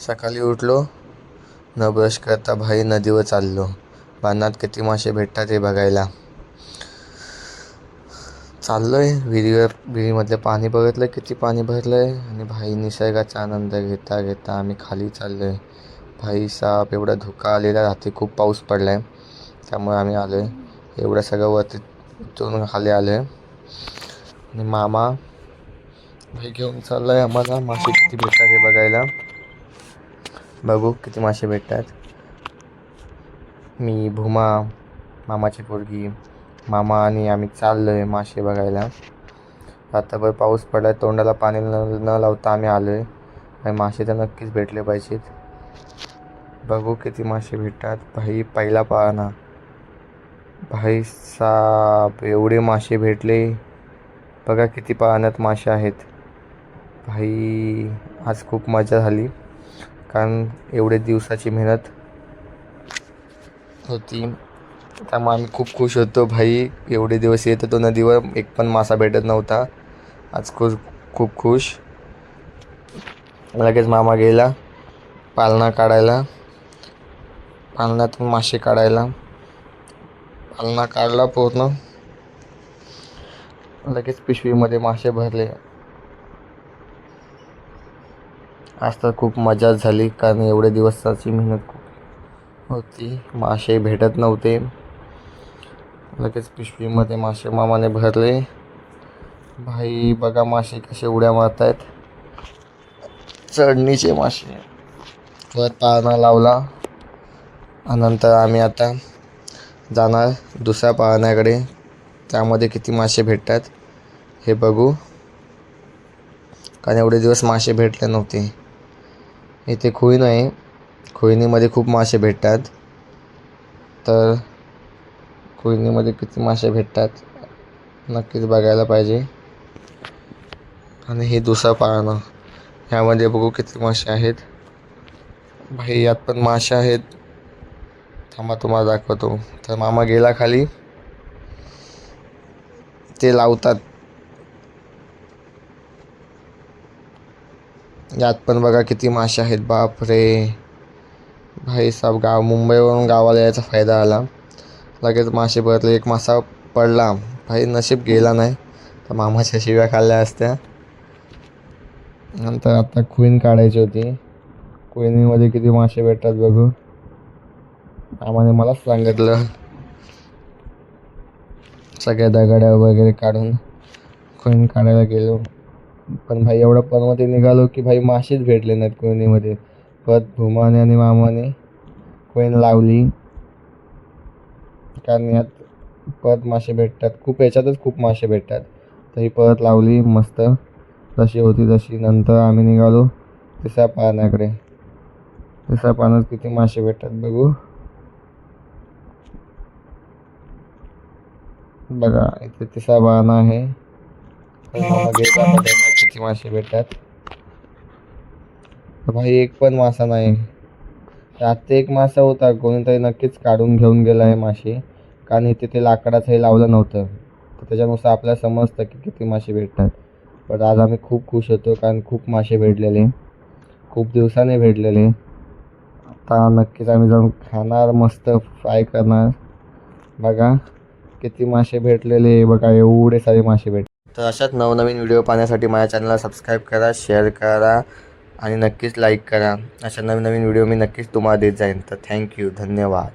सकाळी उठलो, न ब्रश करता भाई नदीवर चाललो. पाण्यात किती मासे भेटतात हे बघायला चाललोय. विहिरीमधलं पाणी बघितलं किती पाणी भरलंय आणि भाई निसर्गाचा आनंद घेता घेता आम्ही खाली चाललोय. भाई साप एवढा धुका आलेला, रात्री खूप पाऊस पडलाय त्यामुळे आम्ही आलोय. एवढं सगळं वरती उतरून खाली आलोय आणि मामा भाई घेऊन चाललाय आम्हाला मासे किती भेटतात हे बघायला. बघू किती मासे भेटतात. मी, भूमा, मामाची पोरगी, मामा आणि आम्ही चाललोय मासे बघायला. रात्रभर पाऊस पडलाय, तोंडाला पाणी न लावता आम्ही आलोय. आणि मासे तर नक्कीच भेटले पाहिजेत. बघू किती मासे भेटतात. भाई पहिला पाळणा, भाई साप एवढे मासे भेटले. बघा किती पाळण्यात मासे आहेत. भाई आज खूप मजा झाली, कारण एवढे दिवसाची मेहनत होती त्यामुळे आम्ही खूप खुश होतो. भाई एवढे दिवस येत होतो नदीवर, एक पण मासा भेटत नव्हता. आज खूप खुश. लगेच मामा गेला पालना काढायला, पालनातून मासे काढायला. पालना काढला पूर्ण, लगेच पिशवीमध्ये मासे भरले. आज तर खूप मजा झाली, कारण एवढे दिवसाची मेहनत होती. मासे भेटत नव्हते. लगेच पिशवीमध्ये मासे मामाने भरले. भाई बघा मासे कसे उड्या मारत आहेत, चढणीचे मासे. वर पाळणा लावला. नंतर आम्ही आता जाणार दुसऱ्या पाळण्याकडे, त्यामध्ये किती मासे भेटतात हे बघू, कारण एवढे दिवस मासे भेटले नव्हते. इथे खोईन आहे, खोईनीमध्ये खूप मासे भेटतात. तर खोईनीमध्ये किती मासे भेटतात नक्कीच बघायला पाहिजे. आणि हे दुसरा पाळणा, ह्यामध्ये बघू किती मासे आहेत. भाई यात पण मासे आहेत, थांबा तुम्हाला दाखवतो. तर मामा गेला खाली, ते लावतात. यात पण बघा किती मासे आहेत. बापरे भाई साहेब, मुंबईवरून गावाला यायचा फायदा आला. लगेच मासे भरले. एक मासा पडला, भाई नशीब गेला नाही, तर मामाच्या शिव्या खाल्ल्या असत्या. नंतर आता क्वीन काढायची होती. क्वीनीमध्ये किती मासे भेटतात बघू. मामाने मलाच सांगितलं. सगळ्या दगड्या वगैरे काढून क्वीन काढायला गेलो, पण भाई एवढं परमध्ये निघालो की भाई मासेच भेटले नाहीत क्वीनीमध्ये. परत भूमाने आणि मामाने क्वीन लावली, कारण यात परत मासे भेटतात. याच्यातच खूप मासे भेटतात. तरी परत लावली मस्त, जशी होती तशी. नंतर आम्ही निघालो तिसऱ्या पाळण्याकडे. तिसऱ्या पाळण्यात किती मासे भेटतात बघू. बघा इथे तिसरा पाळणा आहे. किती मासे भेटतात. भाई एक पण मासा नाही. रात्री एक मासा होता, कोणीतरी नक्कीच काढून घेऊन गेला आहे मासे, कारण इथे ते लाकडाचं हे लावलं नव्हतं. तर त्याच्यानुसार आपल्याला समजतं की किती मासे भेटतात. पण आज आम्ही खूप खुश होतो, कारण खूप मासे भेटलेले, खूप दिवसाने भेटलेले. आता नक्कीच आम्ही जाऊन खाणार, मस्त फ्राय करणार. बघा किती मासे भेटलेले, बघा एवढे सारे मासे भेटले. तर अशाच नवनवीन व्हिडिओ पाहण्यासाठी माझ्या चॅनलला सबस्क्राईब करा, शेअर करा आणि नक्कीच लाईक करा. अशा नवीन व्हिडिओ मी नक्कीच तुम्हाला देत जाईन. तर थँक्यू, धन्यवाद.